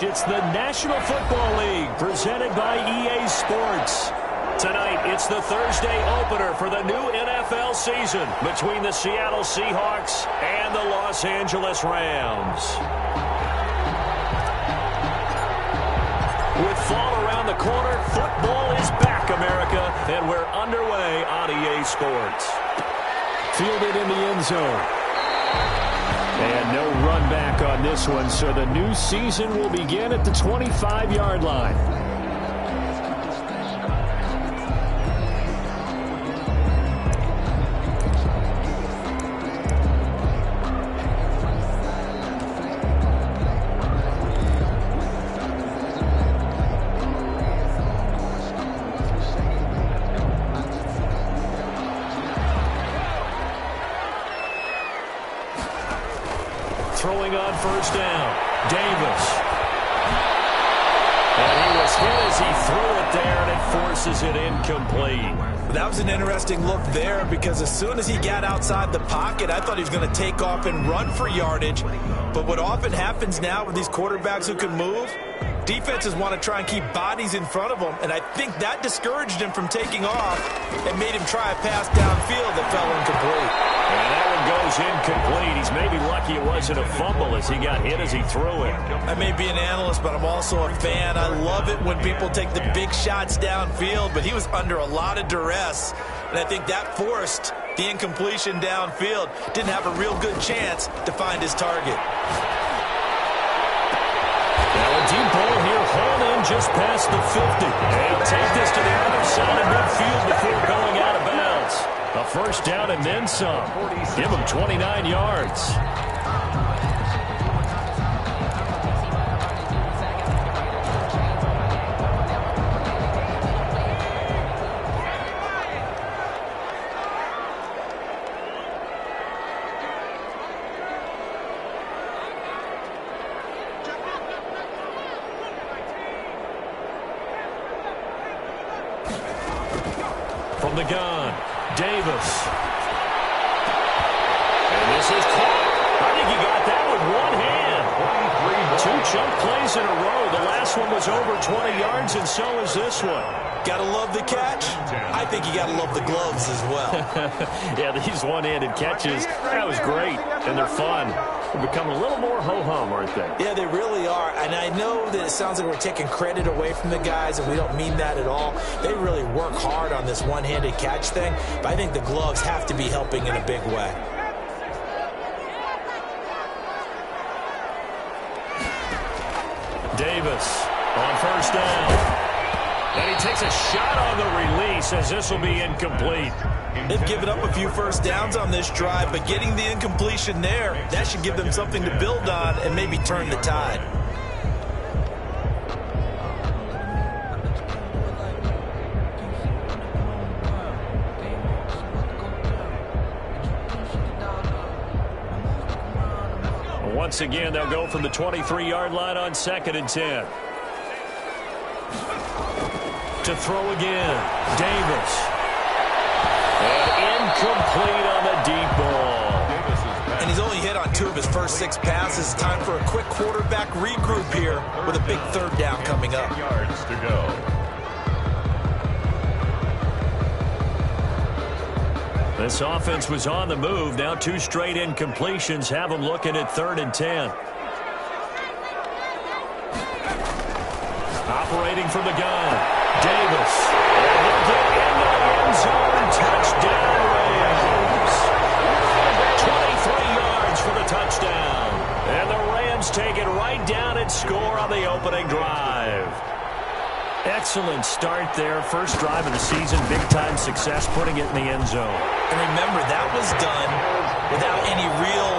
It's the National Football League presented by EA Sports. Tonight, it's the Thursday opener for the new NFL season between the Seattle Seahawks and the Los Angeles Rams. With fall around the corner, football is back, America, and we're underway on EA Sports. Fielded in the end zone. And no run back on this one, so the new season will begin at the 25-yard line. Throwing on first down, Davis. And he was hit as he threw it there, and it forces it incomplete. That was an interesting look there because as soon as he got outside the pocket, I thought he was going to take off and run for yardage. But what often happens now with these quarterbacks who can move, defenses want to try and keep bodies in front of them, and I think that discouraged him from taking off and made him try a pass downfield that fell incomplete. And that one goes incomplete. He's maybe lucky it wasn't a fumble as he got hit as he threw it. I may be an analyst, but I'm also a fan. I love it when people take the big shots downfield, but he was under a lot of duress, and I think that forced the incompletion downfield. Didn't have a real good chance to find his target. Now a deep ball here, hauled in just past the 50. They take this to the other side of midfield before going out of bounds. A first down and then some. Give him 29 yards. From the gun, Davis. And this is caught. I think he got that with one hand. 2 chunk plays in a row. The last one was over 20 yards, and so is this one. Gotta love the catch. I think you gotta love the gloves as well. Yeah, these one-handed catches, that was great, and they're fun. They're becoming a little more ho-hum, aren't they? Yeah, they really are. And I know that it sounds like we're taking credit away from the guys, and we don't mean that at all. They really work hard on this one-handed catch thing, but I think the gloves have to be helping in a big way. Davis on first down. And he takes a shot on the release as this will be incomplete. They've given up a few first downs on this drive, but getting the incompletion there, that should give them something to build on and maybe turn the tide. Once again, they'll go from the 23-yard line on 2nd and 10. To throw again, Davis. And incomplete on the deep ball. And he's only hit on 2 of his first 6 passes. Time for a quick quarterback regroup here with a big 3rd down coming up. Yards to go. This offense was on the move. Now 2 straight incompletions have them looking at 3rd and 10. Operating from the gun. Davis. And he'll get into the end zone. Touchdown, Rams. 23 yards for the touchdown. And the Rams take it right down and score on the opening drive. Excellent start there. First drive of the season. Big-time success putting it in the end zone. And remember, that was done without any real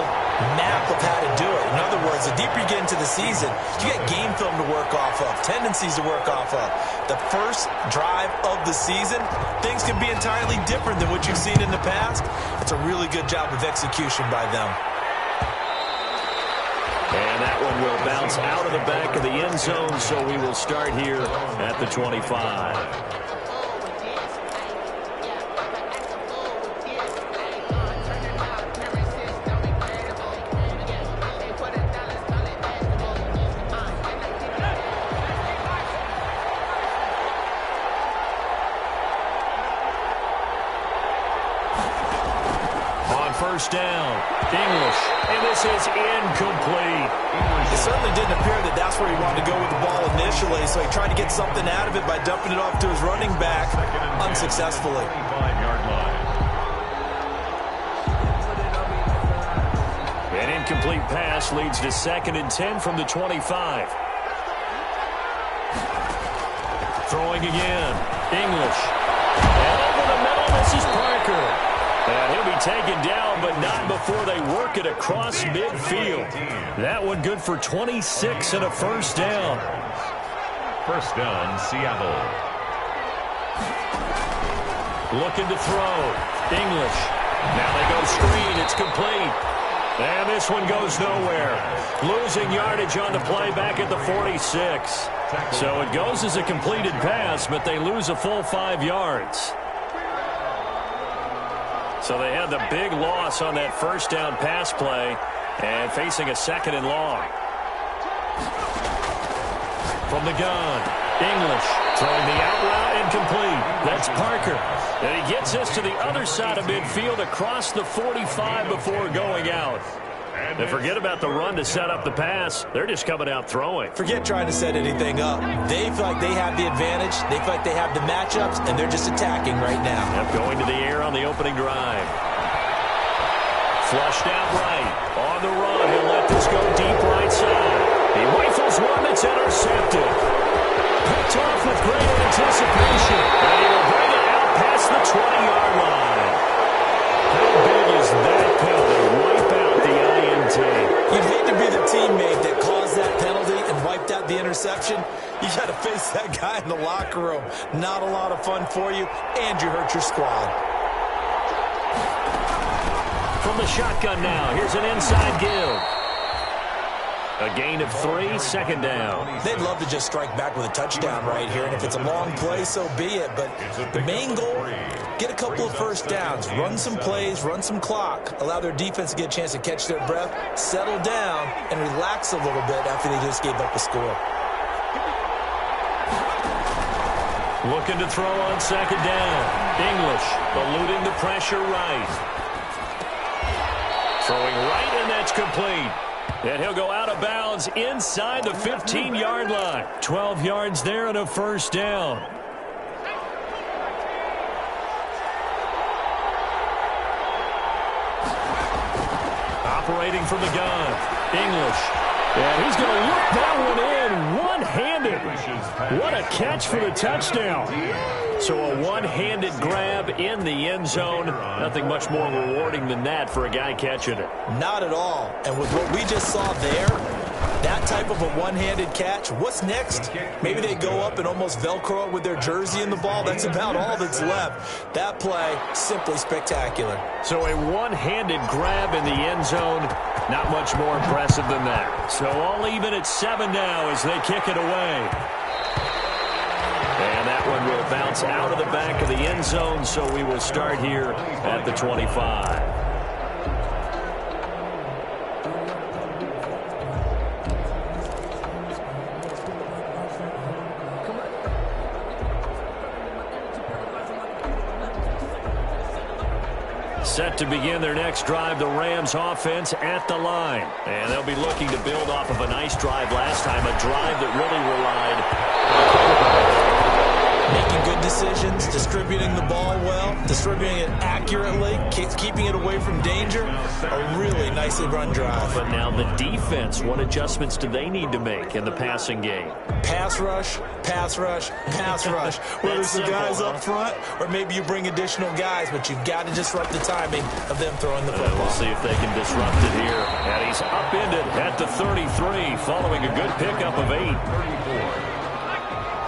map of how to do it. In other words, the deeper you get into the season, you get game film to work off of, tendencies to work off of. The first drive of the season, things can be entirely different than what you've seen in the past. It's a really good job of execution by them. And that one will bounce out of the back of the end zone, so we will start here at the 25. down. English, and this is incomplete. It certainly didn't appear that that's where he wanted to go with the ball initially, so he tried to get something out of it by dumping it off to his running back unsuccessfully. An incomplete pass leads to 2nd and 10 from the 25. Throwing again. English. And over the middle, this is Parker. And he'll be taken down, but not before they work it across midfield. That one good for 26 and a first down. First down, Seattle. Looking to throw. English. Now they go screen. It's complete. And this one goes nowhere. Losing yardage on the play back at the 46. So it goes as a completed pass, but they lose a full 5 yards. So they had the big loss on that first down pass play and facing a 2nd and long. From the gun, English throwing the out route incomplete. That's Parker. And he gets us to the other side of midfield across the 45 before going out. And forget about the run to set up the pass. They're just coming out throwing. Forget trying to set anything up. They feel like they have the advantage. They feel like they have the matchups, and they're just attacking right now. Yep, going to the air on the opening drive. Flushed out right. On the run, he'll let this go deep right side. He rifles one that's intercepted. Picked off with great anticipation. And he will bring it out past the 20-yard line. How big is that penalty? Wipe out the INT. You'd hate to be the teammate that caused that penalty and wiped out the interception. You got to face that guy in the locker room. Not a lot of fun for you, and you hurt your squad. From the shotgun now, here's an inside give. A gain of 3, 2nd down. They'd love to just strike back with a touchdown right here, and if it's a long play, so be it. But the main goal, get a couple of first downs, run some plays, run some clock, allow their defense to get a chance to catch their breath, settle down, and relax a little bit after they just gave up a score. Looking to throw on 2nd down. English eluding the pressure right. Throwing right, and that's complete. And he'll go out of bounds inside the 15-yard line. 12 yards there and a first down. Operating from the gun. English. And he's going to look that one in one-handed. What a catch for the touchdown. So a one-handed grab in the end zone. Nothing much more rewarding than that for a guy catching it. Not at all. And with what we just saw there, that type of a one-handed catch, what's next? Maybe they go up and almost Velcro it with their jersey in the ball. That's about all that's left. That play, simply spectacular. So a one-handed grab in the end zone, not much more impressive than that. So all even at 7 now as they kick it away. And that one will bounce out of the back of the end zone, so we will start here at the 25. Set to begin their next drive, the Rams offense at the line. And they'll be looking to build off of a nice drive last time, a drive that really relied on making good decisions, distributing the ball well, distributing it accurately, keeping it away from danger. A really nicely run drive. But now the defense, what adjustments do they need to make in the passing game? Pass rush, pass rush, pass rush. Whether it's the guys up front or maybe you bring additional guys, but you've got to disrupt the timing of them throwing the football. We'll see if they can disrupt it here. And he's upended at the 33 following a good pickup of 8. 34.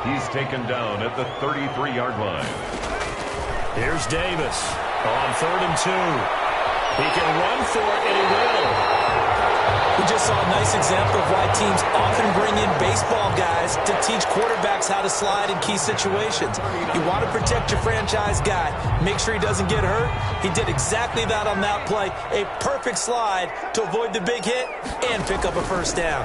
He's taken down at the 33-yard line. Here's Davis on 3rd and 2. He can run for it, and he will. We just saw a nice example of why teams often bring in baseball guys to teach quarterbacks how to slide in key situations. You want to protect your franchise guy. Make sure he doesn't get hurt. He did exactly that on that play. A perfect slide to avoid the big hit and pick up a first down.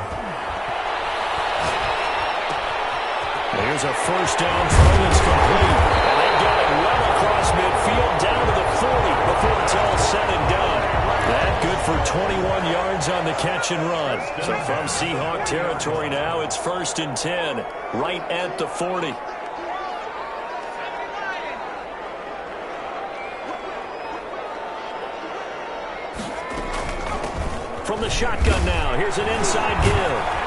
Here's a first down throw that's complete. And they got it well across midfield down to the 40 before it's all said and done. That good for 21 yards on the catch and run. So from Seahawk territory now, it's 1st and 10, right at the 40. From the shotgun now, here's an inside give.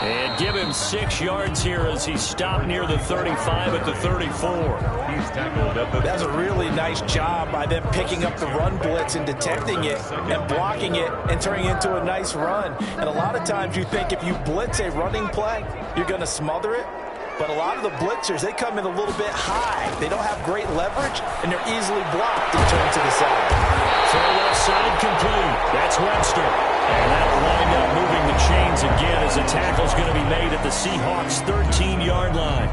And give him 6 yards here as he stopped near the 35 at the 34. He's tackled at the... That's a really nice job by them picking up the run blitz and detecting it and blocking it and turning it into a nice run. And a lot of times you think if you blitz a running play, you're going to smother it. But a lot of the blitzers, they come in a little bit high. They don't have great leverage, and they're easily blocked and turned to the side. Throw left side complete. That's Webster. And that will wind up moving the chains again as the tackle's going to be made at the Seahawks' 13-yard line.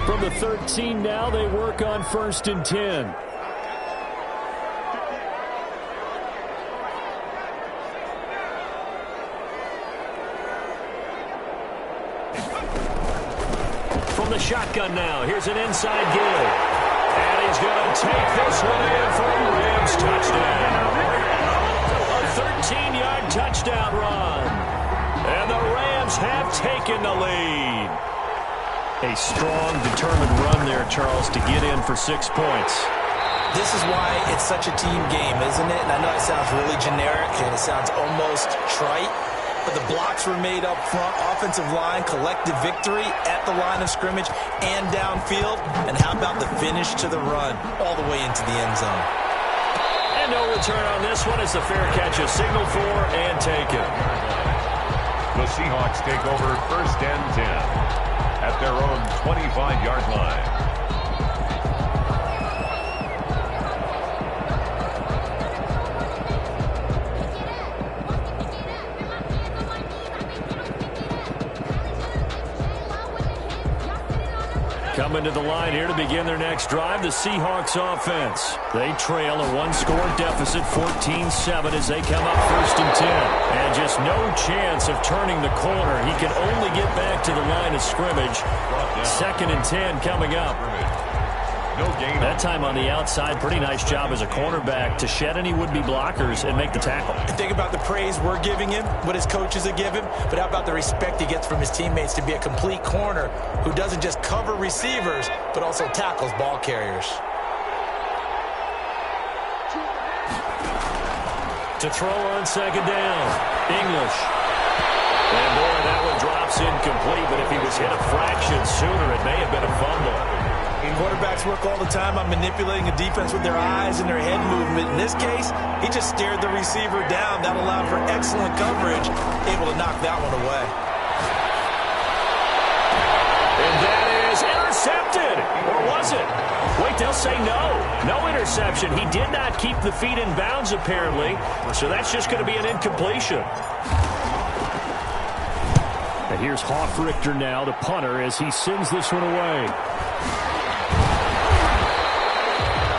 From the 13 now, they work on 1st and 10. From the shotgun now, here's an inside give. And he's going to take this one in for a Rams touchdown. A 13-yard touchdown run. And the Rams have taken the lead. A strong, determined run there, Charles, to get in for 6 points. This is why it's such a team game, isn't it? And I know it sounds really generic and it sounds almost trite. But the blocks were made up front, offensive line, collective victory at the line of scrimmage and downfield. And how about the finish to the run all the way into the end zone? And no return on this one as the fair catch is signaled for and taken. The Seahawks take over 1st and 10 at their own 25-yard line. Coming to the line here to begin their next drive, the Seahawks offense. They trail a 1-score deficit, 14-7 as they come up 1st and 10. And just no chance of turning the corner. He can only get back to the line of scrimmage. 2nd and 10 coming up. No gain. That time on the outside, pretty nice job as a cornerback to shed any would-be blockers and make the tackle. Think about the praise we're giving him, what his coaches are giving, but how about the respect he gets from his teammates to be a complete corner who doesn't just cover receivers, but also tackles ball carriers. To throw on 2nd down, English. And boy, that one drops incomplete, but if he was hit a fraction sooner, it may have been a fumble. Quarterbacks work all the time on manipulating a defense with their eyes and their head movement. In this case, he just stared the receiver down. That allowed for excellent coverage, able to knock that one away. And that is intercepted. Or was it? Wait, they'll say no. No interception. He did not keep the feet in bounds, apparently. So that's just going to be an incompletion. And here's Hofrichter now, the punter, as he sends this one away.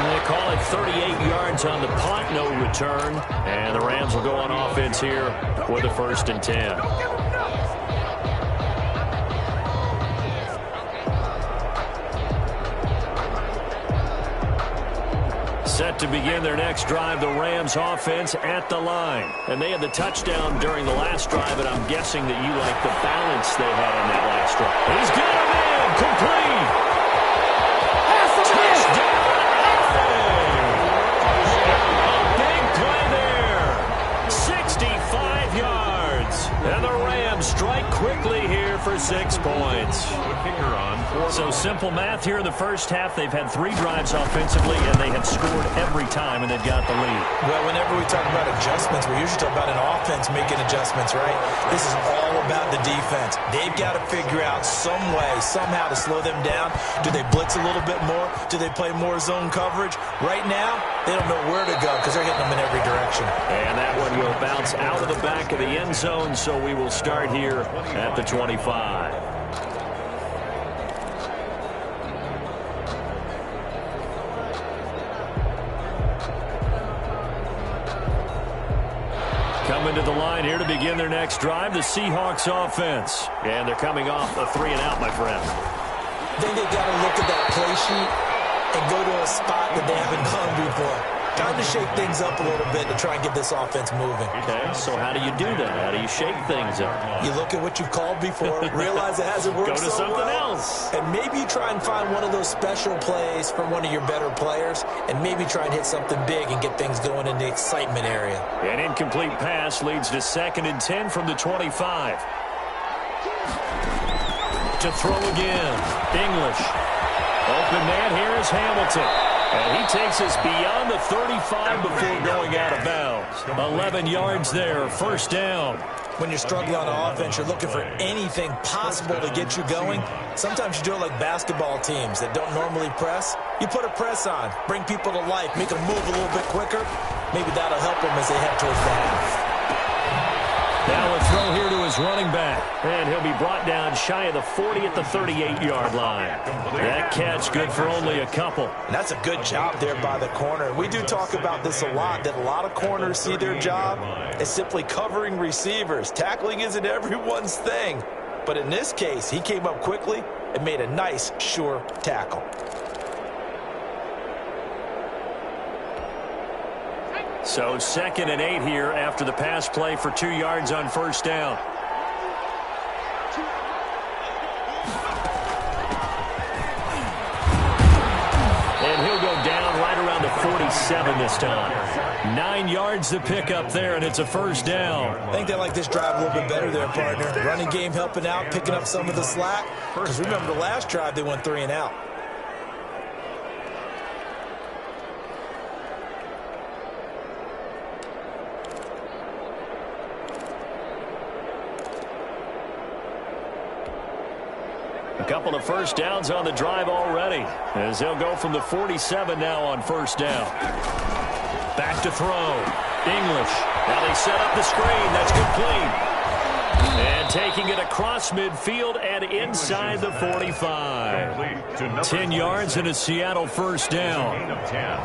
They call it 38 yards on the punt, no return. And the Rams will go on offense here with a 1st and 10. Set to begin their next drive, the Rams offense at the line. And they had the touchdown during the last drive, and I'm guessing that you like the balance they had on that last drive. He's got him in, complete. And the Rams strike quickly here for 6 points. So simple math here in the first half. They've had 3 drives offensively, and they have scored every time, and they've got the lead. Well, whenever we talk about adjustments, we usually talk about an offense making adjustments, right? This is all about the defense. They've got to figure out some way, somehow to slow them down. Do they blitz a little bit more? Do they play more zone coverage? Right now, they don't know where to go because they're hitting them in every direction. And that one will bounce out of the back of the end zone, so we will start here at the 25. Coming to the line here to begin their next drive, the Seahawks offense. And they're coming off a 3-and-out, my friend. I think they've got to look at that play sheet and go to a spot that they haven't gone before. Time to shake things up a little bit to try and get this offense moving. Okay, so how do you do that? How do you shake things up? You look at what you called before, realize it hasn't worked Go to so something well, else. and maybe you try and find one of those special plays from one of your better players, and maybe try and hit something big and get things going in the excitement area. An incomplete pass leads to 2nd and 10 from the 25. To throw again. English. Open man, here is Hamilton. And he takes us beyond the 35 before going out of bounds. 11 yards there, 1st down. When you're struggling on offense, you're looking for anything possible to get you going. Sometimes you do it like basketball teams that don't normally press. You put a press on, bring people to life, make them move a little bit quicker. Maybe that'll help them as they head towards the half. Now a throw here to his running back. And he'll be brought down shy of the 40 at the 38-yard line. That catch good for only a couple. And that's a good job there by the corner. We do talk about this a lot, that a lot of corners see their job as simply covering receivers. Tackling isn't everyone's thing. But in this case, he came up quickly and made a nice, sure tackle. So 2nd and 8 here after the pass play for 2 yards on 1st down. And he'll go down right around the 47 this time. 9 yards to pick up there, and it's a 1st down. I think they like this drive a little bit better there, partner. Running game helping out, picking up some of the slack. Because remember the last drive, they went 3 and out. A couple of 1st downs on the drive already, as they'll go from the 47 now on 1st down. Back to throw. English. Now they set up the screen. That's complete. And taking it across midfield and inside the 45. 10 yards and a Seattle 1st down. Gain of 10.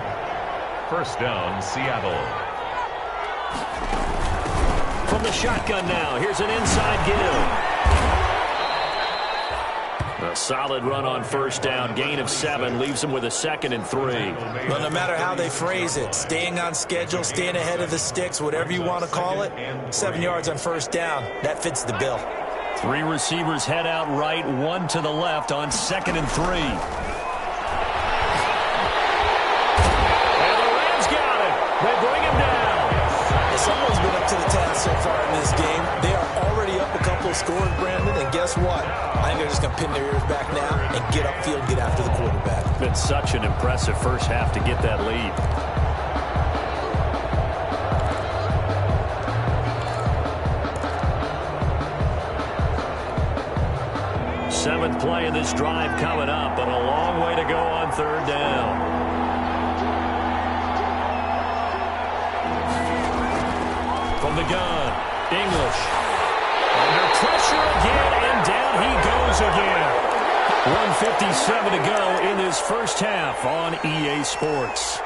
1st down, Seattle. From the shotgun now, here's an inside give. A solid run on 1st down. Gain of 7 leaves him with a 2nd and 3. Well, no matter how they phrase it, staying on schedule, staying ahead of the sticks, whatever you want to call it, 7 yards on 1st down, that fits the bill. 3 receivers head out right, 1 to the left on 2nd and 3. And the Rams got it. They bring him down. Someone's been up to the task so far in this game. They are already up a couple of scores, Brandon, and guess what? I think they're just going to pin their ears back now and get upfield and get after the quarterback. Been such an impressive first half to get that lead. Seventh play of this drive coming up, but a long way to go on 3rd down. From the gun, English. Under pressure again, and down he goes again. 1:57 to go in this first half on EA Sports.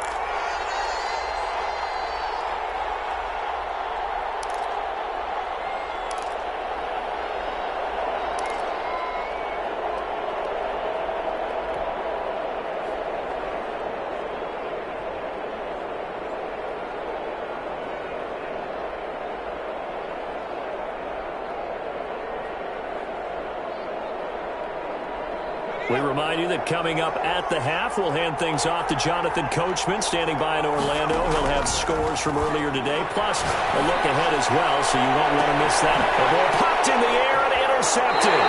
We remind you that coming up at the half, we'll hand things off to Jonathan Coachman, standing by in Orlando. He'll have scores from earlier today, plus a look ahead as well, so you won't want to miss that. The ball popped in the air and intercepted.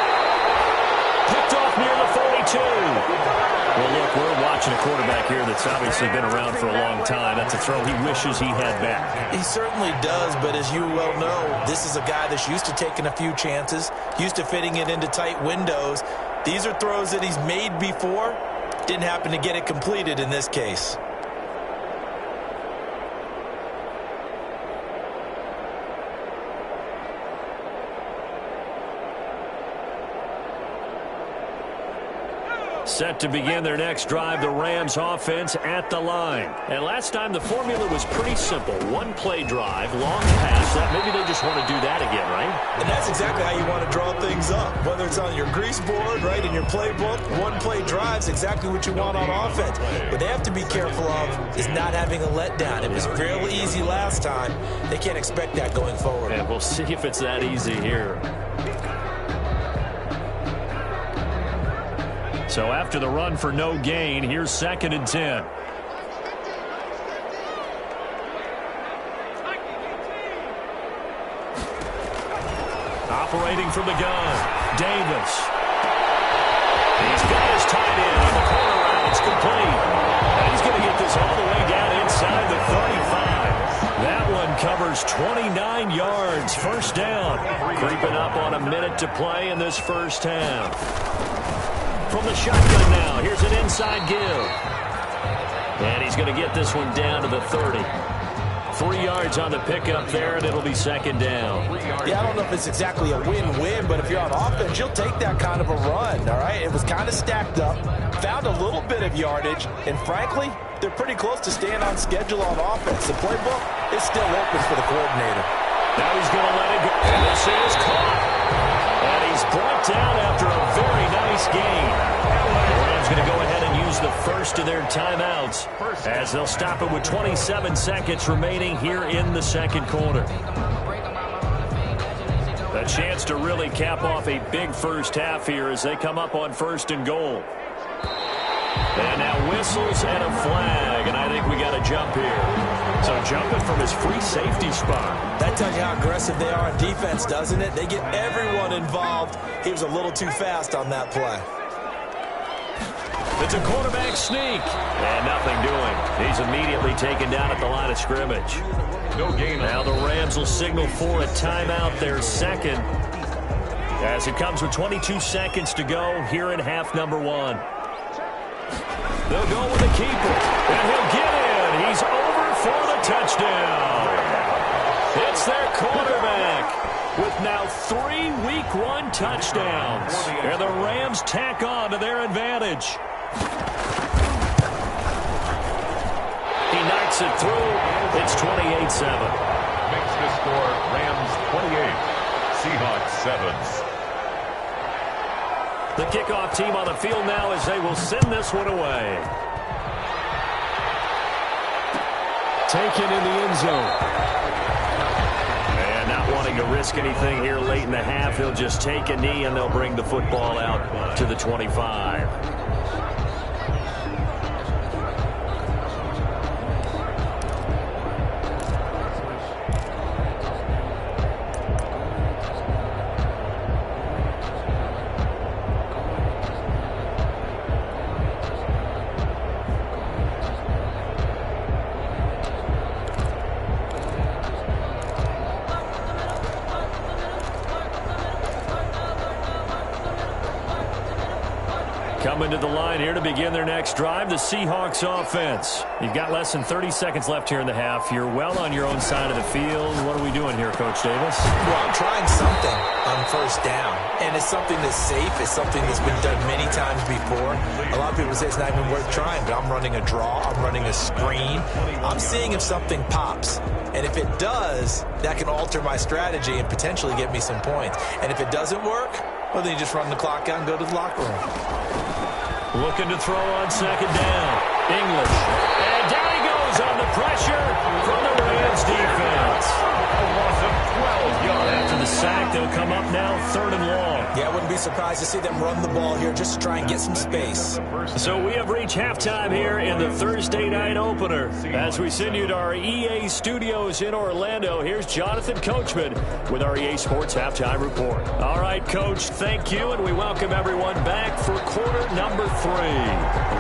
Picked off near the 42. Well, look, we're watching a quarterback here that's obviously been around for a long time. That's a throw he wishes he had back. He certainly does, but as you well know, this is a guy that's used to taking a few chances, used to fitting it into tight windows. These are throws that he's made before. Didn't happen to get it completed in this case. Set to begin their next drive, the Rams offense at the line. And last time the formula was pretty simple. One play drive, long pass. Maybe they just want to do that again, right? And that's exactly how you want to draw things up. Whether it's on your grease board, right, in your playbook, one play drive's exactly what you want on offense. What they have to be careful of is not having a letdown. It was real easy last time. They can't expect that going forward. And we'll see if it's that easy here. So after the run for no gain, here's 2nd and 10. Operating from the gun, Davis. He's got his tight end on the corner route. It's complete. And he's going to get this all the way down inside the 35. That one covers 29 yards. First down. Creeping up on a minute to play in this first half. From the shotgun now, here's an inside give. And he's going to get this one down to the 30. 3 yards on the pickup there, and it'll be 2nd down. Yeah, I don't know if it's exactly a win-win, but if you're on offense, you'll take that kind of a run, all right? It was kind of stacked up, found a little bit of yardage, and frankly, they're pretty close to staying on schedule on offense. The playbook is still open for the coordinator. Now he's going to let it go. And this is caught. And he's brought down after a very nice gain. The Rams going to go ahead and use the first of their timeouts as they'll stop it with 27 seconds remaining here in the second quarter. A chance to really cap off a big first half here as they come up on 1st and goal. And now whistles and a flag, and I think we got to jump here. So jumping from his free safety spot. That tells you how aggressive they are on defense, doesn't it? They get everyone involved. He was a little too fast on that play. It's a quarterback sneak, and nothing doing. He's immediately taken down at the line of scrimmage. No gain. Now the Rams will signal for a timeout, their second, as it comes with 22 seconds to go here in half number 1. They'll go with the keeper, and he'll get in. He's over for the touchdown. It's their quarterback with now 3 Week 1 touchdowns. And the Rams tack on to their advantage. He knocks it through. It's 28-7. Makes the score Rams 28, Seahawks 7. The kickoff team on the field now as they will send this one away. Taken in the end zone. And not wanting to risk anything here late in the half, he'll just take a knee and they'll bring the football out to the 25. Coming to the line here to begin their next drive, the Seahawks offense. You've got less than 30 seconds left here in the half. You're well on your own side of the field. What are we doing here, Coach Davis? Well, I'm trying something on first down, and it's something that's safe. It's something that's been done many times before. A lot of people say it's not even worth trying, but I'm running a draw. I'm running a screen. I'm seeing if something pops. And if it does, that can alter my strategy and potentially get me some points. And if it doesn't work, well, then you just run the clock out and go to the locker room. Looking to throw on second down. English. And down he goes on the pressure from the Rams defense. A loss of 12 yards. After the sack, they'll come up now 3rd and long. Yeah, I wouldn't be surprised to see them run the ball here just to try and get some space. So we have reached halftime here in the Thursday night opener. As we send you to our EA studios in Orlando, here's Jonathan Coachman with our EA Sports Halftime Report. All right, Coach, thank you, and we welcome everyone back for quarter number 3.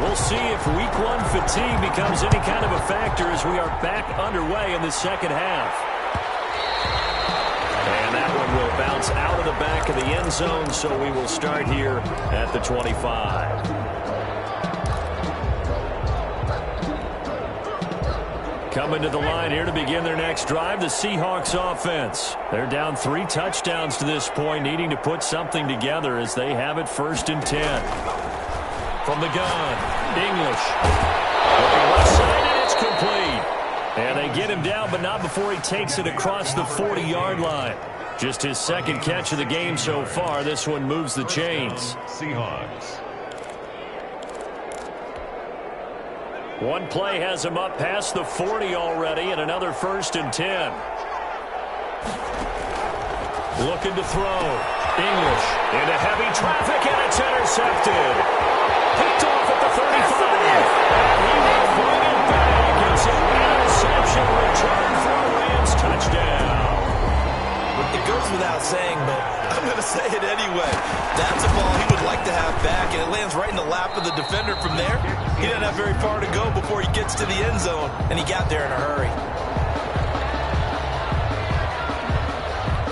We'll see if Week 1 fatigue becomes any kind of a factor as we are back underway in the second half. And that one will bounce out of the back of the end zone, so we will start here at the 25. Coming to the line here to begin their next drive, the Seahawks offense. They're down 3 touchdowns to this point, needing to put something together as they have it 1st and 10. From the gun, English. Looking left side, and it's complete. And they get him down, but not before he takes it across the 40-yard line. Just his second catch of the game so far. This one moves the chains. Seahawks. One play has him up past the 40 already, and another 1st and 10. Looking to throw. English into heavy traffic, and it's intercepted. Picked off at the 35. And he will bring it back. It's an interception return for a Rams touchdown. It goes without saying, but I'm going to say it anyway. That's a ball he would like to have back, and it lands right in the lap of the defender from there. He doesn't have very far to go before he gets to the end zone, and he got there in a hurry.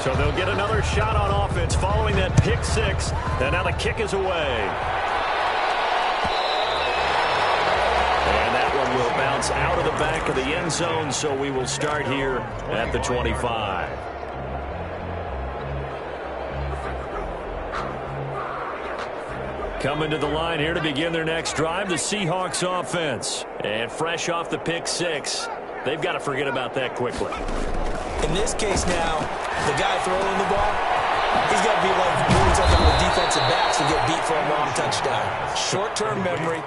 So they'll get another shot on offense following that pick six, and now the kick is away. And that one will bounce out of the back of the end zone, so we will start here at the 25. Coming to the line here to begin their next drive, the Seahawks offense. And fresh off the pick six, they've got to forget about that quickly. In this case now, the guy throwing the ball, he's got to be like doing something with defensive backs to get beat for a long touchdown. Short-term memory,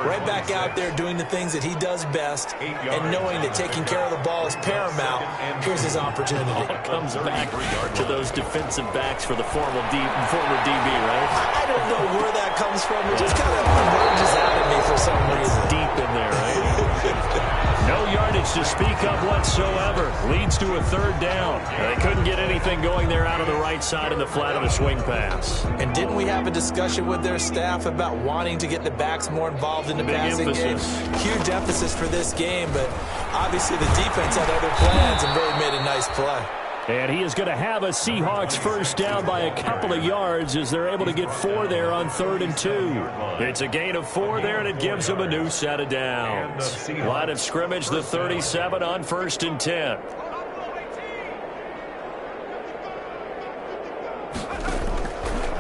right back out there doing the things that he does best, and knowing that taking care of the ball is paramount. Here's his opportunity. All comes back to those defensive backs for the former DB, right? I don't know where that comes from. It just kind of emerges out of me for some reason. Deep in there, right? No yardage to speak of whatsoever. Leads to a 3rd down. They couldn't get anything going there out of the right side in the flat of the swing pass. And didn't we have a discussion with their staff about wanting to get the backs more involved in the passing game? Huge emphasis for this game, but obviously the defense had other plans and really made a nice play. And he is going to have a Seahawks 1st down by a couple of yards as they're able to get 4 there on 3rd and 2. It's a gain of 4 there, and it gives them a new set of downs. Line of scrimmage, the 37 on 1st and 10.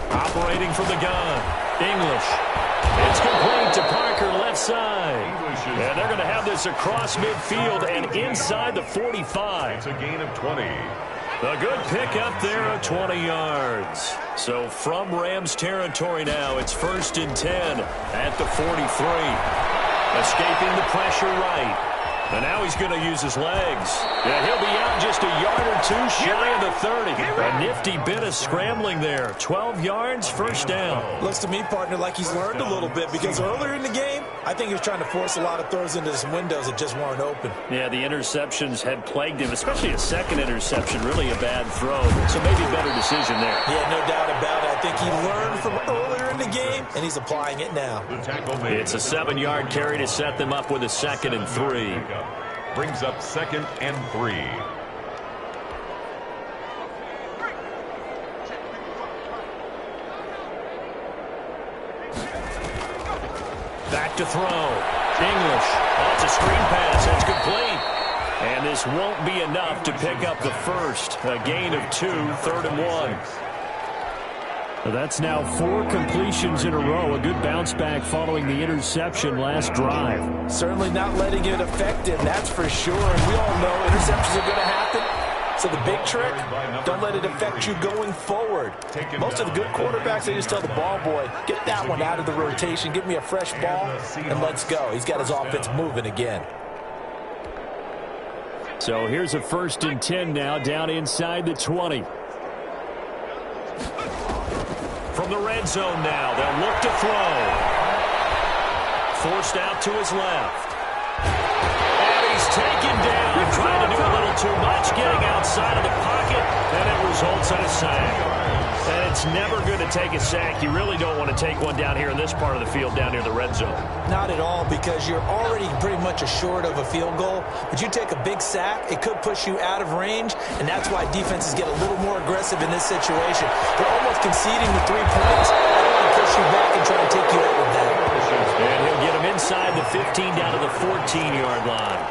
Operating from the gun, English. It's complete to Parker, left side. And they're going to have this across midfield and inside the 45. It's a gain of 20. A good pick up there of 20 yards. So from Rams territory now, it's 1st and 10 at the 43. Escaping the pressure right. And now he's going to use his legs. Yeah, he'll be out just a yard or two shy of the 30. A nifty bit of scrambling there. 12 yards, 1st down. Looks to me, partner, like he's learned a little bit, because earlier in the game, I think he was trying to force a lot of throws into some windows that just weren't open. Yeah, the interceptions had plagued him, especially a second interception, really a bad throw. So maybe a better decision there. Yeah, no doubt about it. I think he learned from earlier in the game, and he's applying it now. It's a 7-yard carry to set them up with a 2nd and 3. Brings up 2nd and 3. Back to throw. English. That's a screen pass. It's complete. And this won't be enough to pick up the 1st. A gain of 2, 3rd and 1. Well, that's now 4 completions in a row. A good bounce back following the interception last drive. Certainly not letting it affect him, that's for sure. And we all know interceptions are going to happen. So the big trick, don't let it affect you going forward. Most of the good quarterbacks, they just tell the ball boy, get that one out of the rotation, give me a fresh ball, and let's go. He's got his offense moving again. So here's a 1st and 10 now, down inside the 20. From the red zone now, they'll look to throw. Forced out to his left. And he's taken down, trying to do a little too much, getting outside of the pocket, and it results in a sack. And it's never good to take a sack. You really don't want to take one down here in this part of the field, down near the red zone. Not at all, because you're already pretty much assured of a field goal. But you take a big sack, it could push you out of range, and that's why defenses get a little more aggressive in this situation. They're almost conceding the 3 points. They don't want to push you back and try to take you out with that. And he'll get him inside the 15 down to the 14-yard line.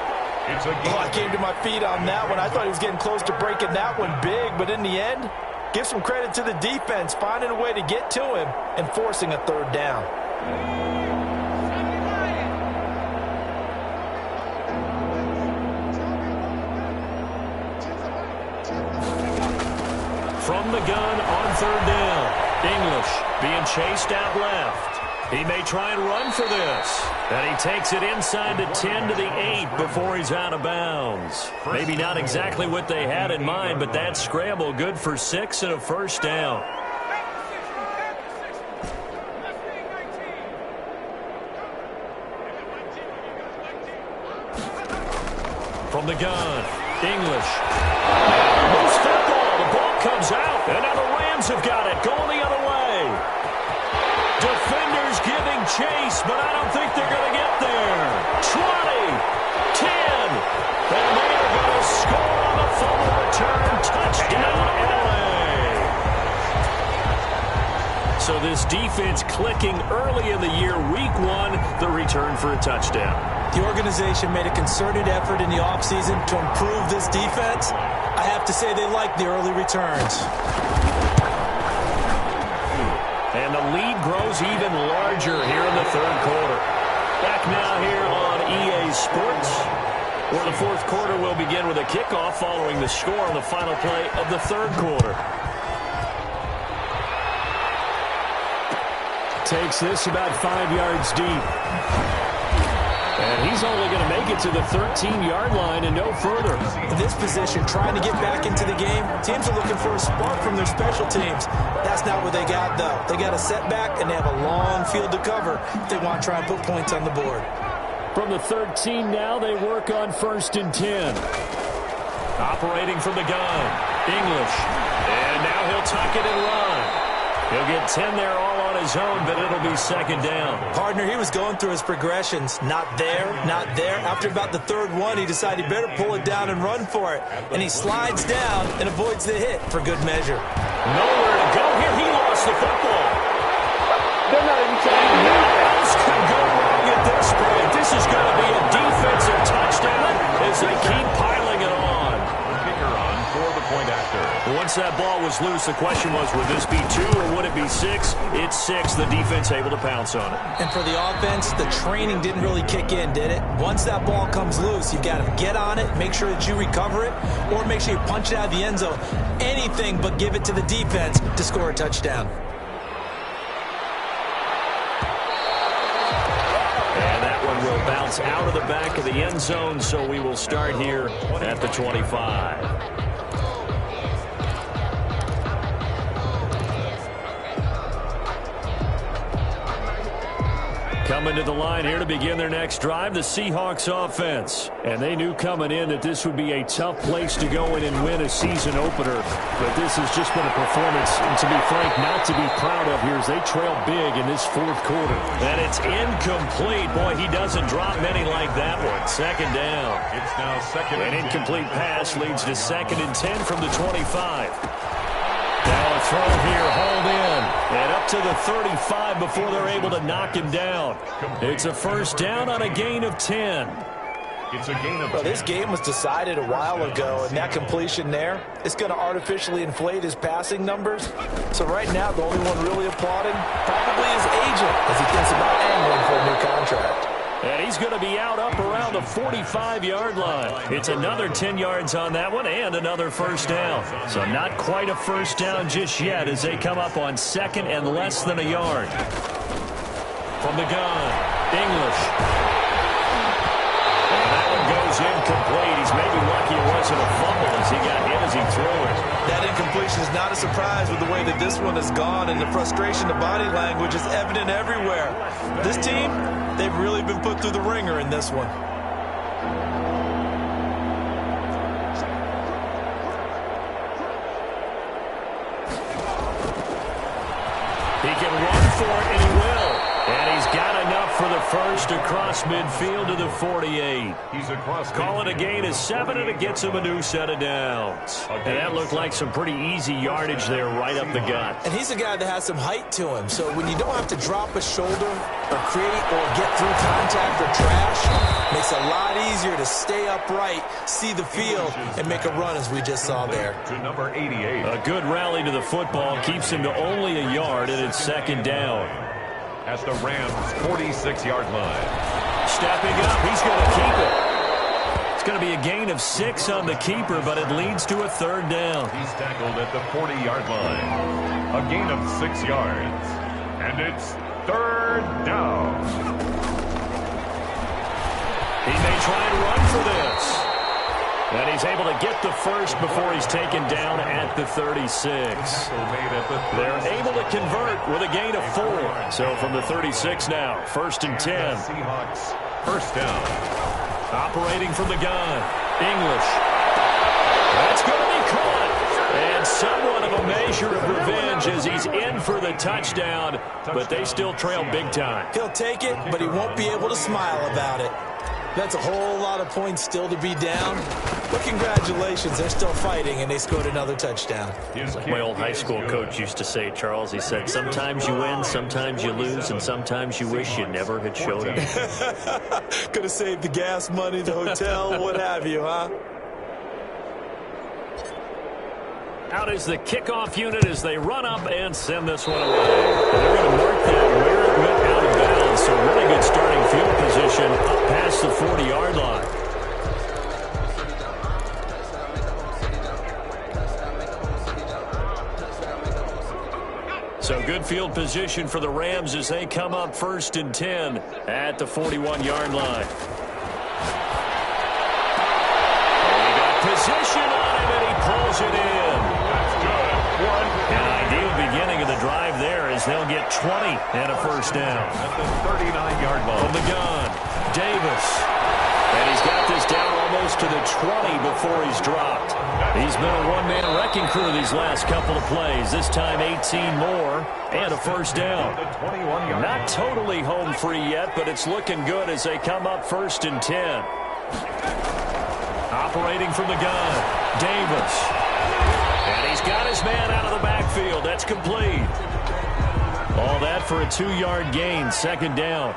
I came to my feet on that one. I thought he was getting close to breaking that one big, but in the end, give some credit to the defense, finding a way to get to him and forcing a 3rd down. from the gun on third down. English being chased out left. He may try and run for this. And he takes it inside the 10 to the 8 before he's out of bounds. Maybe not exactly what they had in mind, but that scramble good for 6 and a first down. From the gun, English. Loose football. The ball comes out. And now the Rams have got it. Going the other way. Defenders giving chase, but I don't think they're going to get there. 20, 10, and they are going to score on the fumble return. Touchdown, LA. So this defense clicking early in the year. Week 1, the return for a touchdown. The organization made a concerted effort in the offseason to improve this defense. I have to say they like the early returns. And the lead grows even larger here in the third quarter. Back now here on EA Sports, where the fourth quarter will begin with a kickoff following the score on the final play of the third quarter. Takes this about 5 yards deep. And he's only going to make it to the 13-yard line and no further. In this position, trying to get back into the game, teams are looking for a spark from their special teams. That's not what they got, though. They got a setback, and they have a long field to cover if they want to try and put points on the board. From the 13 now, they work on 1st and 10. Operating from the gun, English. And now he'll tuck it and run. He'll get 10 there all on his own, but it'll be second down. Partner, he was going through his progressions. Not there, not there. After about the third one, he decided he better pull it down and run for it. And he slides down and avoids the hit for good measure. Nowhere to go here. He lost the football. They're not even trying to get it. Else could go wrong at this point. This is going to be a defensive touchdown as they keep piling it on. Kicker on for the point after. Once that ball was loose, the question was, would this be 2 or would it be 6? It's 6. The defense able to pounce on it. And for the offense, the training didn't really kick in, did it? Once that ball comes loose, you've got to get on it, make sure that you recover it, or make sure you punch it out of the end zone. Anything but give it to the defense to score a touchdown. And that one will bounce out of the back of the end zone, so we will start here at the 25. Coming to the line here to begin their next drive, the Seahawks offense. And they knew coming in that this would be a tough place to go in and win a season opener. But this has just been a performance, and to be frank, not to be proud of here as they trail big in this fourth quarter. And it's incomplete. Boy, he doesn't drop many like that one. Second down. It's now second An and 10. incomplete pass leads to 2nd and 10 from the 25. Now a throw here, hauled in, and up to the 35 before they're able to knock him down. It's a first down on a gain of 10. It's a gain of 10. Well, this game was decided a while ago, and that completion there, it's going to artificially inflate his passing numbers. So right now, the only one really applauding probably his agent as he thinks about angling for a new contract. And he's going to be out up around the 45-yard line. It's another 10 yards on that one and another first down. So not quite a first down just yet as they come up on 2nd and less than a yard. From the gun, English. And that one goes incomplete. He's maybe lucky it wasn't a fumble as he got hit as he threw it. That incompletion is not a surprise with the way that this one has gone, and the frustration, the body language is evident everywhere. This team, they've really been put through the ringer in this one. He can run for it, and he will. And he's got enough for the first across midfield to the 48. He's across. Call it a gain of 7, and it gets him a new set of downs. And that looked like some pretty easy yardage there right up the gut. And he's a guy that has some height to him. So when you don't have to drop a shoulder or create or get through contact or trash, makes it a lot easier to stay upright, see the field, and make a run as we just saw there. To number 88. A good rally to the football keeps him to only a yard, and it's second down. At the Rams' 46-yard line. Stepping up, he's going to keep it. It's going to be a gain of 6 on the keeper, but it leads to a third down. He's tackled at the 40-yard line. A gain of 6 yards. And it's third down. He may try and run for this. And he's able to get the first before he's taken down at the 36. They're able to convert with a gain of 4. So from the 36 now, first and 10. Seahawks, first down. Operating from the gun, English. That's going to be caught. And somewhat of a measure of revenge as he's in for the touchdown, but they still trail big time. He'll take it, but he won't be able to smile about it. That's a whole lot of points still to be down. But congratulations, they're still fighting, and they scored another touchdoand. Like my old high school coach used to say, Charles, he said, sometimes you win, sometimes you lose, and sometimes you wish you never had showed up. Could have saved the gas money, the hotel, what have you, huh? Out is the kickoff unit as they run up and send this one away. They're going to mark that where it went out of bounds. So really good starting field position up past the 40-yard line. So good field position for the Rams as they come up first and 10 at the 41-yard line. They got position on him and he pulls it in. An ideal beginning of the drive there as they'll get 20 and a first down. At the 39-yard line. From the gun, Davis. And he's got this down almost to the 20 before he's dropped. He's been a one-man wrecking crew these last couple of plays. This time 18 more and a first down. Not totally home free yet, but it's looking good as they come up first and 10. Operating from the gun, Davis. And he's got his man out of the backfield. That's complete. All that for a 2-yard gain, second down.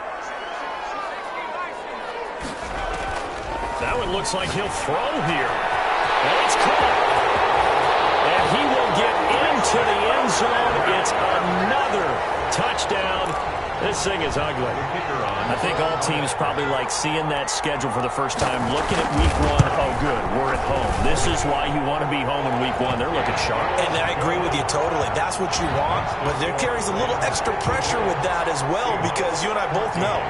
That one looks like he'll throw here. And it's caught. And he will get into the end zone. It's another touchdown. This thing is ugly. I think all teams probably like seeing that schedule for the first time, looking at week 1. Oh, good, we're at home. This is why you want to be home in week 1. They're looking sharp. And I agree with you totally. That's what you want. But there carries a little extra pressure with that as well because you and I both know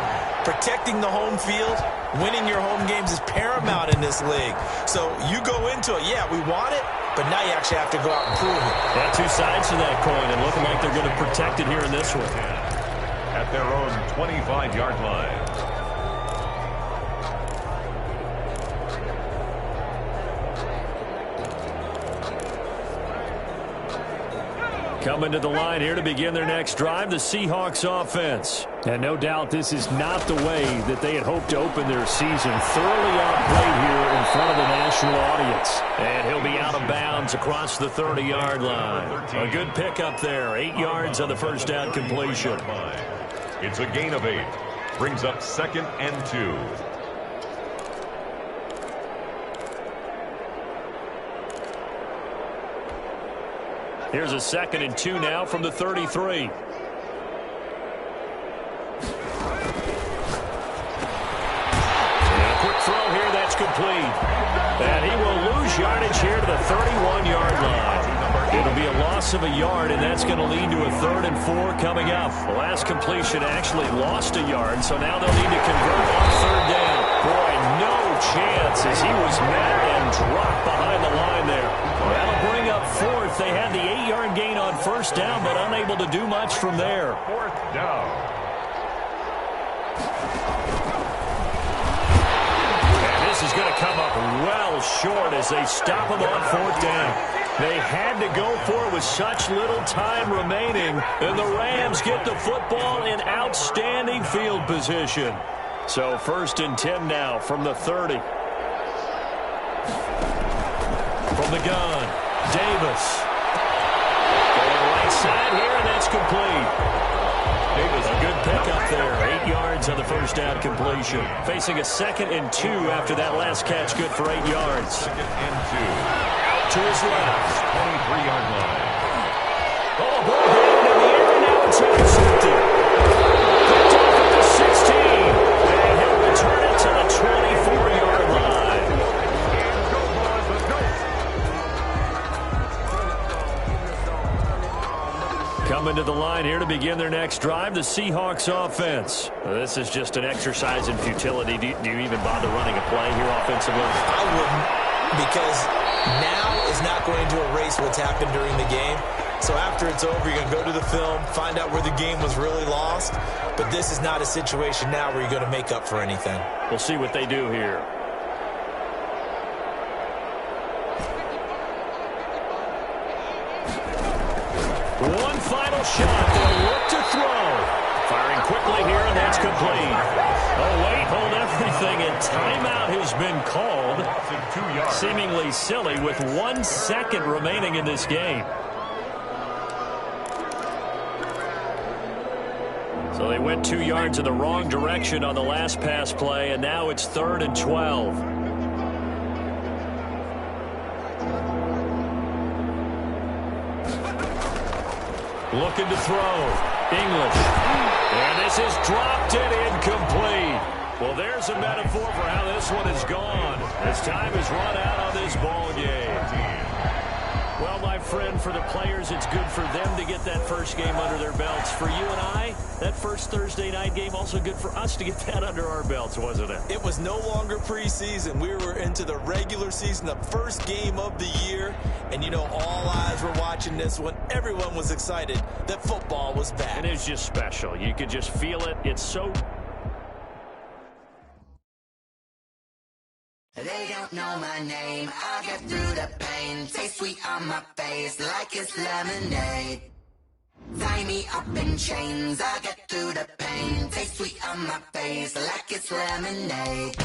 protecting the home field, winning your home games is paramount in this league. So you go into it, yeah, we want it, but now you actually have to go out and prove it. Yeah, two sides to that coin, and looking like they're going to protect it here in this one. At their own 25-yard line. Coming to the line here to begin their next drive, the Seahawks offense. And no doubt this is not the way that they had hoped to open their season. Thoroughly outplayed here in front of the national audience. And he'll be out of bounds across the 30-yard line. A good pickup there. 8 yards on the first down completion. It's a gain of 8. Brings up second and 2. Here's a second and 2 now from the 33. And a quick throw here, that's complete. And he will lose yardage here to the 31-yard line. It'll be a loss of a yard, and that's going to lead to a 3rd and 4 coming up. The last completion actually lost a yard, so now they'll need to convert on 3rd down. Boy, no chance as he was met and dropped behind the line there. That'll bring up 4th. They had the 8-yard gain on 1st down, but unable to do much from there. 4th down. And this is going to come up well short as they stop him on 4th down. They had to go for it with such little time remaining, and the Rams get the football in outstanding field position. So 1st and 10 now from the 30. From the gun, Davis. Going right side here, and that's complete. Davis, a good pickup there. 8 yards on the first down completion. Facing a 2nd and 2 after that last catch, good for 8 yards. 2nd and 2. To his left. 23-yard line. Oh, ball down in the air, now it's intercepted. Picked up at the 16. And he'll return it to the 24-yard line. Coming to the line here to begin their next drive, the Seahawks offense. This is just an exercise in futility. Do you even bother running a play here offensively? I wouldn't, because now is not going to erase what's happened during the game. So after it's over, you're going to go to the film, find out where the game was really lost. But this is not a situation now where you're going to make up for anything. We'll see what they do here. One final shot. They'll look to throw. Firing quickly here, and that's complete. Oh, wait, hold everything, and timeout has been called. Seemingly silly with 1 second remaining in this game. So they went 2 yards in the wrong direction on the last pass play, and now it's 3rd and 12. Looking to throw. English. And this is dropped and incomplete. Well, there's a metaphor for how this one is gone. As time has run out on this ball game. Well, my friend, for the players, it's good for them to get that first game under their belts. For you and I, that first Thursday night game, also good for us to get that under our belts, wasn't it? It was no longer preseason. We were into the regular season, the first game of the year. And, you know, all eyes were watching this one. Everyone was excited that football was back. And it's just special. You could just feel it. It's so... They don't know my name, I get through the pain. Taste sweet on my face like it's lemonade. Tie me up in chains, I get through the pain. Taste sweet on my face like it's lemonade.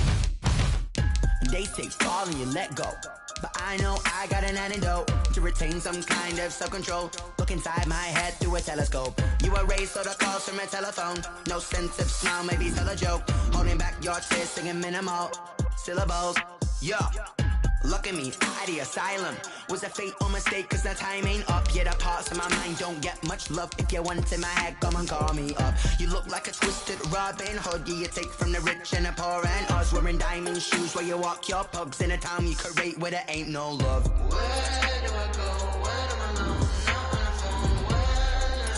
They say fall and you let go, but I know I got an antidote to retain some kind of self-control. Look inside my head through a telescope. You erase all the calls from a telephone. No sense of smile, maybe tell a joke. Holding back your tears, singing minimal syllables. Yeah, look at me, out of the asylum. Was a fate or mistake, cause the time ain't up. Yeah, the parts of my mind don't get much love. If you want in my head, come and call me up. You look like a twisted Robin Hood. Yeah, you take from the rich and the poor and us. Wearing diamond shoes where you walk your pugs in a town you create where there ain't no love. Where do I go? Where am I alone? Not on the phone, where am I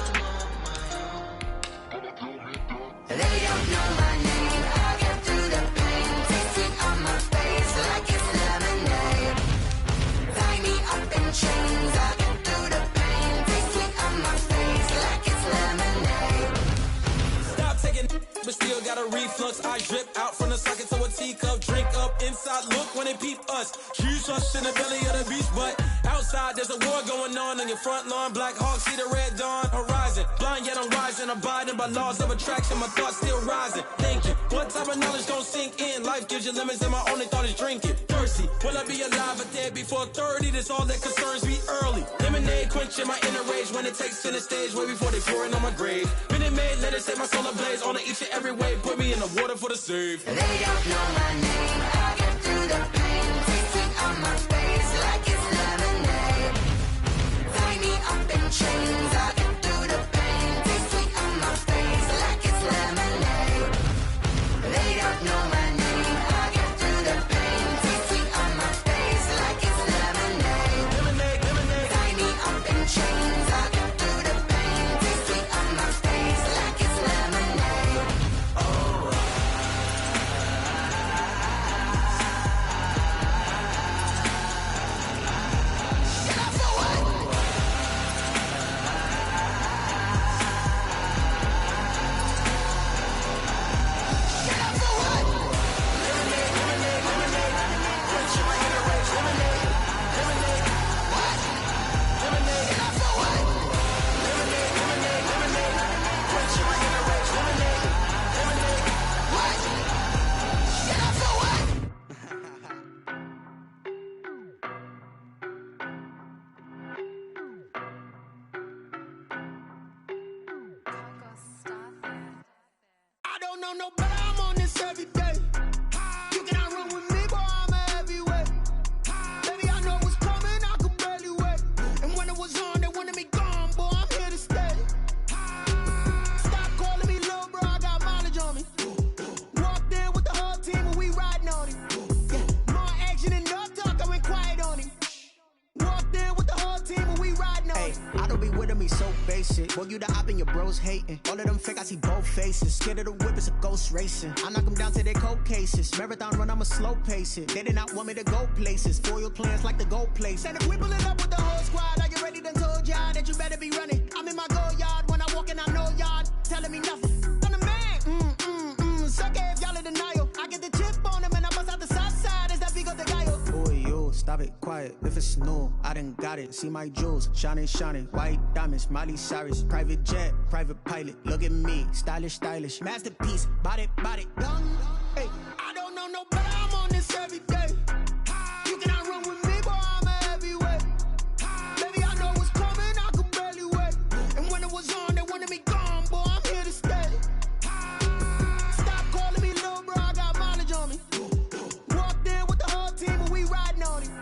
on my own? They don't know my name, I get through the pain. Taste sweet on my face like it's lemonade. Tie me up in chains, I get through the pain. Taste sweet on my face like it's lemonade. Stop taking, but still got a reflux. I drip out from the socket to a teacup. Drink up inside, look when they peep us. Choose us in the belly of the beast, but outside there's a war going on your front lawn. Black Hawk, see the red dawn horizon. Blind yet I'm rising, abiding by laws of attraction. My thoughts still rising, thinking what type of knowledge don't sink in? Life gives you limits and my only thought is drinking. Thirsty, will I be alive or dead before 30? That's all that concerns me early. Lemonade quenching my inner rage when it takes to the stage way before they pour it on my grave. Minute Maid, let it set my soul ablaze on each and every way. Put me in the water for the save. They don't know my name, I get through the pain. Taste sweet on my face like it's lemonade. Tie me up in chains, I get through the pain. Taste sweet on my face like it's lemonade. They don't know my name, I get through the pain. Taste sweet on my face like it's lemonade. Lemonade, lemonade. Tie me up in chains, I get through the pain. Taste sweet on my face like it's lemonade. Oh. Shut up for what? Shut up for what? Lemonade, lemonade, lemonade. Quenching my inner rage. Lemonade, lemonade. What? Lemonade, Shut up for what? lemonade, lemonade, lemonade. Quenching my inner rage. Lemonade, lemonade. What? Shut up for what? I don't know no better, I'm on this every day. You cannot run with me, boy, I'm a heavyweight. Baby, I know what's coming, I could barely wait. And when it was on, they wanted me gone, boy, I'm here to stay. Stop calling me little bro, I got mileage on me. Walked in with the whole team and we riding on him. Yeah, more action and no talk, I went quiet on him. Walked in with the whole team and we riding on him. I don't be with me be so basic. Boy, you the op and your bros hating. All of them fake, I see both faces. Scared of the whip, it's a ghost racing. I knock them down to their cold cases. Marathon run, I'ma slow pace it. They did not want me to go places. Foil plans like the gold place. And if we pulling up with the whole squad, I get ready to told y'all that you better be running. I'm in my go yard. When I walk in, I know y'all telling me nothing. I'm the man. Suck it if y'all in denial. I get the chip on them and I bust out the south side. Is that Vigo de Gallo? Boy, yo, stop it, quiet. If it's new, I done got it. See my jewels, shining, white diamonds, Miley Cyrus, private jet, private pilot. Look at me, stylish, masterpiece, body, young. Hey, I don't know no better. I'm on this every day. You cannot run with me, boy. I'm a heavyweight. Baby, I know what's coming. I could barely wait. And when it was on, they wanted me gone, boy. I'm here to stay. Stop calling me little bro. I got mileage on me. Walked in with the whole team, and we riding on him.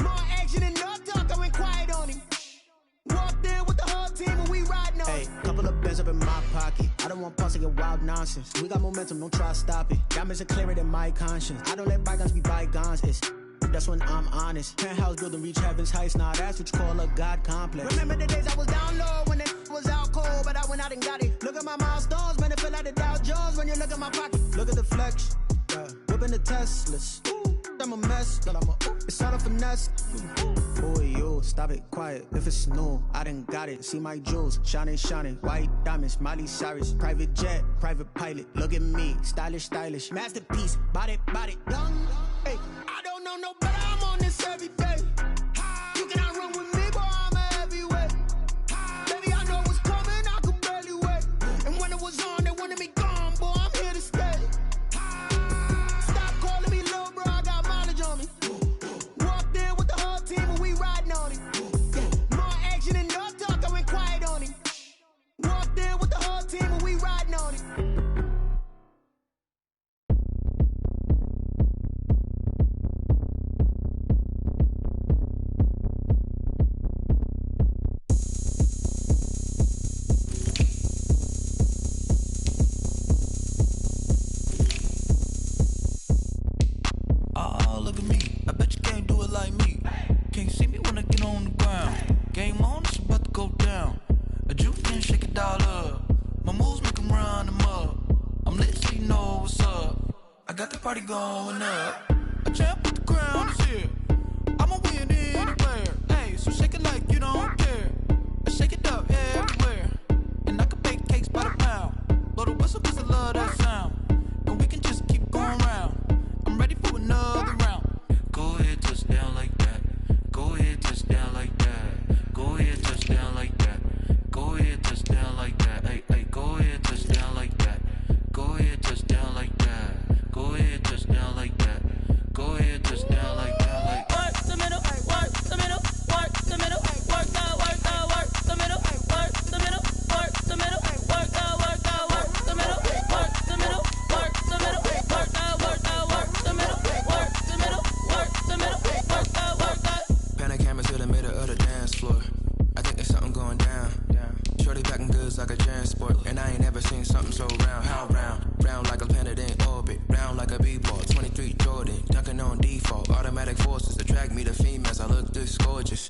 More action and no talk. I went quiet on him. Walked in with the whole team and we riding on. Hey, couple of bands up in my pocket. I don't want pulse to get wild nonsense. We got momentum, don't try to stop it. Diamonds are clearer than my conscience. I don't let bygones be bygones. That's when I'm honest. Penthouse building reach heaven's heights. Nah, that's what you call a God complex. Remember the days I was down low when it was out cold, but I went out and got it. Look at my milestones, man, it feel like the Dow Jones when you look at my pocket. Look at the flex, whipping the Teslas. I'm a mess, but it's all a finesse. Boy, yo, stop it, quiet. If it's new, I done got it. See my jewels, shining, white diamonds, Miley Cyrus, private jet, private pilot. Look at me, stylish, masterpiece, body, young. Hey, I don't know no better. I'm on this every day. You cannot run with me, boy. I'm a heavyweight. Baby, I know what's coming. I could barely wait. And when it was on, they wanted me gone, boy. I'm here to stay. Walked in with the whole team and we riding on him. More action and no talk, I went quiet on him. Walked in with the whole team and we riding on him. Party going up. A champ with the crown is here. I'ma win anywhere. Hey, so shake it like you don't care. I shake it up everywhere. And I can bake cakes by the pound. Blow the whistle cause I love that sound. And we can just keep going round. I'm ready for another round. Go ahead, touch down like that. Go ahead, touch down like that. Go ahead, touch down like that. Go ahead, touch down like that. Hey, go ahead, touch down like that. Go ahead, touch down like that. Go ahead, touch down like that. Go ahead, touch down like that. Like work the middle, work the middle, work the middle, work the middle, work the middle, work the middle, work the middle, work the middle, work the middle, work the middle, work the middle, work the. Pan camera to the middle of the dance floor. I think there's something going down. Shorty packing goods like a transport, and I ain't never seen something so round. How round? Round like a planet in orbit, round like a b-ball. 23 Jordan, dunking on default. Automatic forces attract me to females. I look this gorgeous.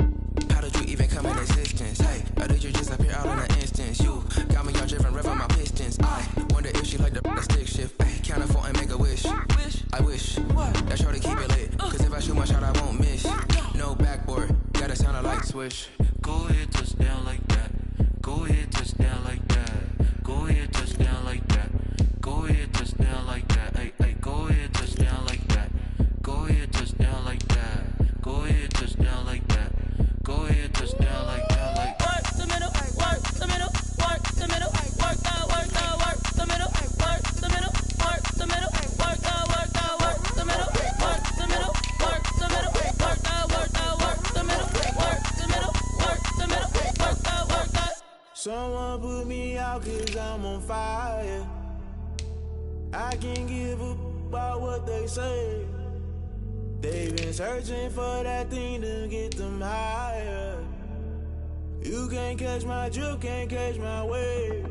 How did you even come in existence? Hey, or did you just appear out in an instance? You got me all driven, revving my pistons. I wonder if she like the stick shift. Ay, count a four and make a wish. I wish that shorty keep it lit. Cause if I shoot my shot, I won't miss. No backboard, gotta sound a light switch. Go ahead, touch down like that. Go ahead, touch down like that. Go ahead, touch down like that. Go ahead, touch down like that. Hey, go ahead, touch down like that. Go ahead, touch down like that. Go ahead, touch down like that. Go ahead, touch down like that. Like work the middle, work the middle, work the middle, work the middle, work the middle, work the middle, work the middle, work the middle, work the middle, work the middle, work the middle, work the middle, work the. Someone put me out cause I'm on fire. I can't give up about what they say. They've been searching for that thing to get them higher. You can't catch my drift, can't catch my wave.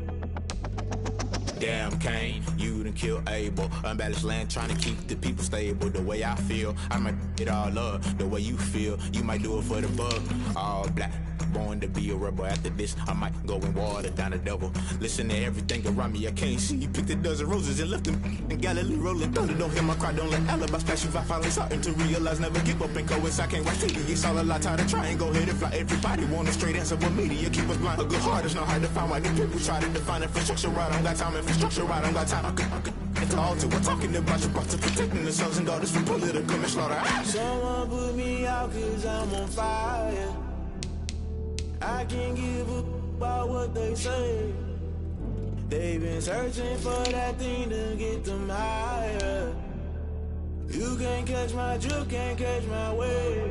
Damn, Kane, you done killed Abel. Unbalanced land, trying to keep the people stable. The way I feel, I might it all up. The way you feel, you might do it for the buck. All black, born to be a rebel. After this, I might go and water down the devil. Listen to everything around me, I can't see. He picked a dozen roses and left them in Galilee rolling thunder. Don't hear my cry, don't let alibis pass you by. Finally starting to realize, never give up and coincide. Can't write TV, it's all a lot. Tired of trying, go ahead and fly. Everybody want a straight answer, but media keep us blind. A good heart is not hard to find. Why the people try to define infrastructure right? I don't got time, infrastructure right, I don't got time. I could at the altar, we're talking about your brother, protecting the sons and daughters from political manslaughter. Someone put me out 'cause I'm on fire. I can't give up about what they say. They've been searching for that thing to get them higher. You can't catch my drift, can't catch my wave.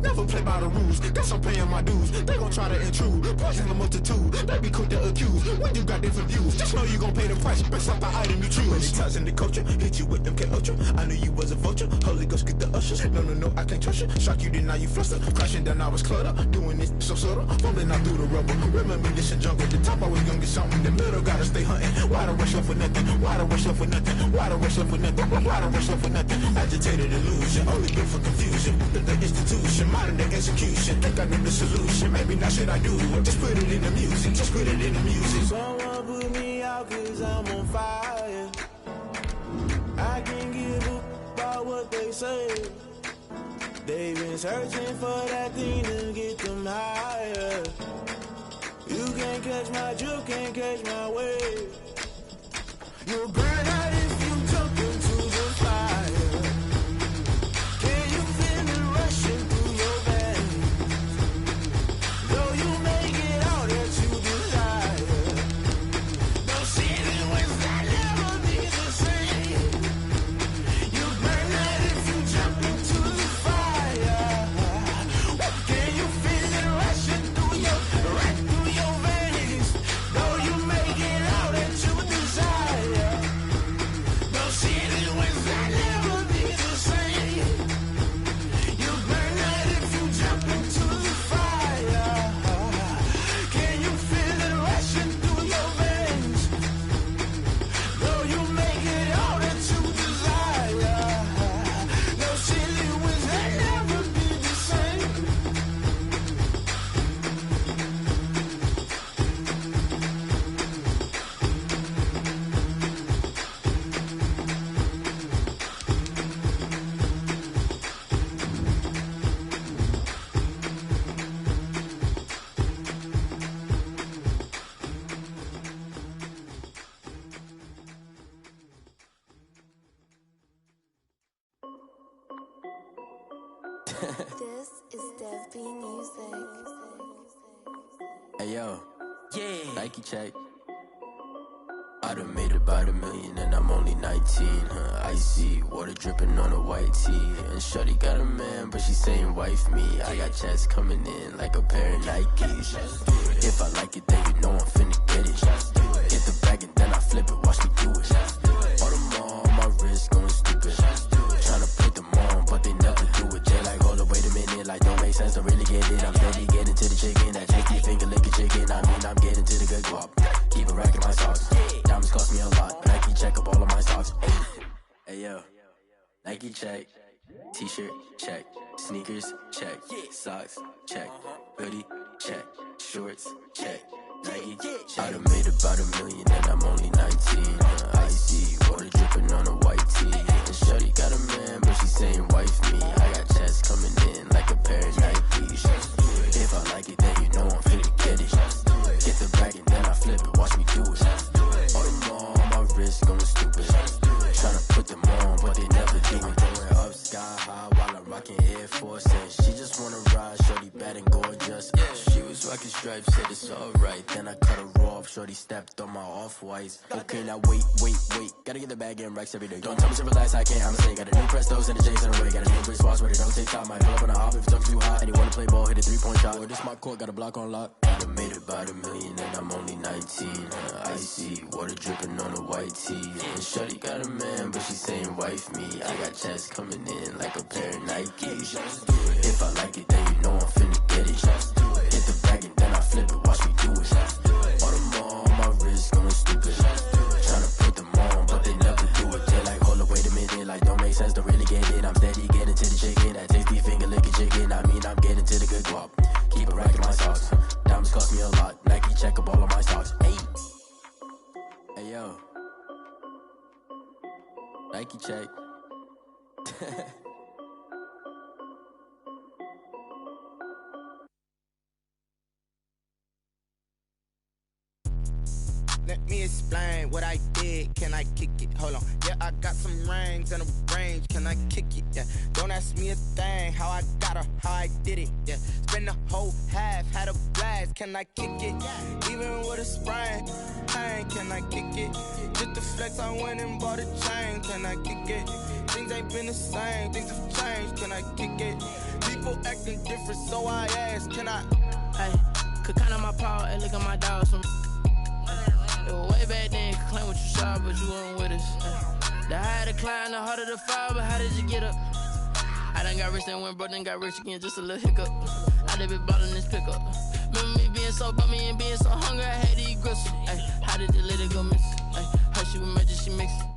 Never play by the rules, guess I'm paying my dues. They gon' try to intrude, poison the multitude. They be quick to accuse, when you got different views. Just know you gon' pay the price, based off the item you choose. Many times in the culture, hit you with them K-Ultra. I knew you was a vulture, Holy Ghost get the ushers. No, I can't trust you. Shock you, then now you fluster. Crashing down, I was cluttered. Doing this so subtle, falling out through the rubble. Remember this in jungle, at the top I was young and something. The middle gotta stay hunting. Why the rush left for nothing? Why the rush left for nothing? Why the rush left for nothing? Why the rush left for nothing? Agitated illusion, only good for confusion. The institution, modern day execution. Think I know the solution. Maybe not should I do it? Just put it in the music. Just put it in the music. Someone put me out 'cause I'm on fire. I can't give up about what they say. They've been searching for that thing to get them higher. You can't catch my drift, can't catch my wave. You'll burn out if you jump into the fire. Can you feel it rushing through your veins? Though you make it all that you desire. No ceiling wins that never be the same. You burn out if you jump into the fire. Can you feel it rushing through your veins? Though you make it all that you desire. No ceiling wins that never be the same. You burn out if you jump into the fire. Can you feel it rushing through your veins? Though you make it all that you desire. No ceiling wins that never be the same. This is Dev B Music. Hey yo, yeah, Nike check. I done made about $1 million and I'm only 19. Icy water dripping on a white tee. And shorty got a man, but she saying wife me. I got checks coming in like a pair of Nikes. If I like it, then you know I'm finna get it. Get the bag and then I flip it, watch me do it. All them on my wrist going stupid. Tryna put them on, but they never do it. They like, hold up, wait a minute, like don't make sense, don't really get it. I'm steady getting to the chicken, that chicky finger licking chicken. I mean, I'm getting to the good guap. Keep a rack in my socks. Diamonds cost me a lot. Nike check up all of my socks. Hey yo, Nike check. T-shirt check. Sneakers check. Socks check. Hoodie check. Shorts check. Nike I done made about $1 million and I'm only 19. Icy water dripping on a white tee. And shorty got a man, but she saying wife me. I got checks coming in like a pair of Nikes. If I like it, then you know I'm finna get it. Get the bag and then I flip it, watch me do it. All them on my wrist going stupid. Tryna put them on, but they never do it. Going up sky high while I'm rocking Air Force. And she just wanna ride, shorty bad and gorgeous. She was rocking stripes, said it's alright. Then I cut her off, shorty stepped on my off-whites. Okay, now wait. Gotta get the bag and racks every day. Don't tell me to relax, I can't, I'ma say. Got a new Prestos and the J's in the way. Got a new wrist watch, but it don't take time. Might pull up on the hop if it's too hot. And you wanna play ball, hit a 3-point shot. Or this my court, got a block on lock. I done made about $1 million and I'm only 19. Icy water dripping on a white tee. And shorty got a man, but she saying wife me. I got checks coming in like a pair of Nikes. If I like it, then you know I'm finna get it. Hit the bag and then I flip it, watch me do it. All them on my wrist going stupid. Tryna put them on, but they never do it. They like, hold up, wait a minute, like don't make sense, don't really really get it. I'm steady getting to the chicken. That tasty finger licking chicken. I mean, I'm getting to the good guap. Keep a rack in my socks. Diamonds cost me a lot. Nike check up all of my stocks. Hey. Hey, yo. Nike check. Let me explain what I did. Can I kick it? Hold on. Yeah, I got some rings and a range. Can I kick it? Yeah. Don't ask me a thing. How I got her, how I did it. Yeah. Spend the whole half, had a blast. Can I kick it? Even with a sprain. Hey, can I kick it? Just the flex, I went and bought a chain. Can I kick it? Things ain't been the same. Things have changed. Can I kick it? People acting different, so I ask. Can I? Hey, could count on my power and look at my dogs. It was way back then, could claim what you saw, but you weren't with us. The higher the climb, the harder the fall, but how did you get up? I done got rich, then went broke, then got rich again, just a little hiccup. I done been ballin' this pickup. Remember me being so bummy and being so hungry, I had to eat gristle. Ay, how did the lady go miss? Ay, how she was magic, she mixed.